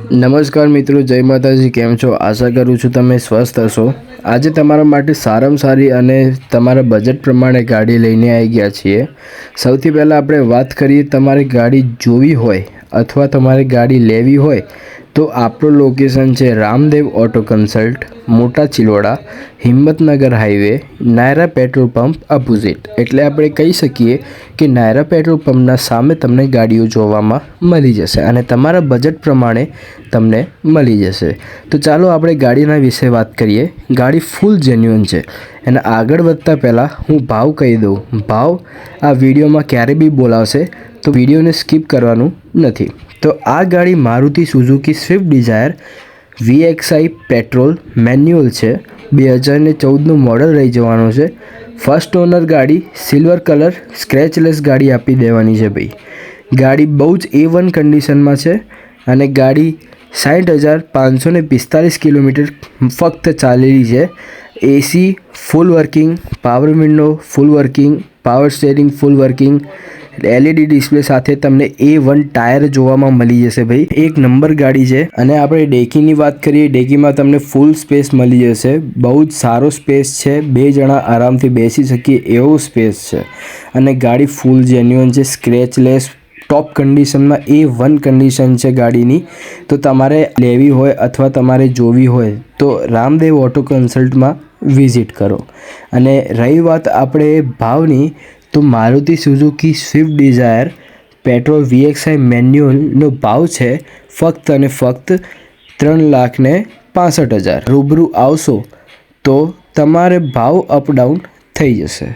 નમસ્કાર મિત્રો, જય માતાજી। કેમ છો? આશા કરું છું તમે સ્વસ્થ હશો। આજે તમારા માટે સારામાં સારી અને તમારા બજેટ પ્રમાણે ગાડી લઈને આવી ગયા છીએ। સૌથી પહેલાં આપણે વાત કરીએ, તમારે ગાડી જોવી હોય અથવા તમારે ગાડી લેવી હોય તો આપણું લોકેશન છે રામદેવ ઓટો કન્સલ્ટ, મોટા Chiloda, Himmatnagar highway, Naira petrol pump opposite. એટલે આપણે કહી શકીએ કે નાયરા પેટ્રોલ પંપના સામે તમને ગાડીઓ જોવામાં મળી જશે અને તમારા બજેટ પ્રમાણે તમને મળી જશે। તો ચાલો આપણે ગાડીના વિશે વાત કરીએ। ગાડી ફૂલ જેન્યુઅન છે અને આગળ વધતા પહેલાં હું ભાવ કહી દઉં। ભાવ આ વિડીયોમાં ક્યારે બી બોલાવશે તો વિડીયોને સ્કીપ કરવાનું નથી। તો આ ગાડી Maruti Suzuki Swift Dzire VXI petrol manual છે, 2014નું મોડલ રહી જવાનું છે। ફર્સ્ટ ઓનર ગાડી, સિલ્વર કલર, સ્ક્રેચલેસ ગાડી આપી દેવાની છે ભાઈ। ગાડી બહુ જ A1 કન્ડિશનમાં છે અને ગાડી 60,545 કિલોમીટર ફક્ત ચાલેલી છે। AC ફૂલ વર્કિંગ, પાવર વિન્ડો ફૂલ વર્કિંગ, પાવર સ્ટેરિંગ ફૂલ વર્કિંગ, LED ડિસ્પ્લે સાથે તમને A1 ટાયર જોવામાં મળી જશે ભાઈ। એક નંબર ગાડી છે। અને આપણે ડેકીની વાત કરીએ, ડેકીમાં તમને ફૂલ સ્પેસ મળી જશે, બહુ જ સારો સ્પેસ છે, 2 જણા આરામથી બેસી શકીએ એવો સ્પેસ છે અને ગાડી ફૂલ જેન્યુઅન છે, સ્ક્રેચલેસ, ટોપ કન્ડિશનમાં A1 કન્ડિશન છે ગાડીની। તો તમારે લેવી હોય અથવા તમારે જોવી હોય તો રામદેવ ઓટો કન્સલ્ટમાં વિઝિટ કરો। અને રહી વાત આપણે ભાવની, તો Maruti Suzuki Swift Dzire petrol VXI મેન્યુઅલનો ભાવ છે ફક્ત અને ફક્ત 3,65,000। રૂબરૂ આવશો તો તમારે ભાવ અપડાઉન થઈ જશે।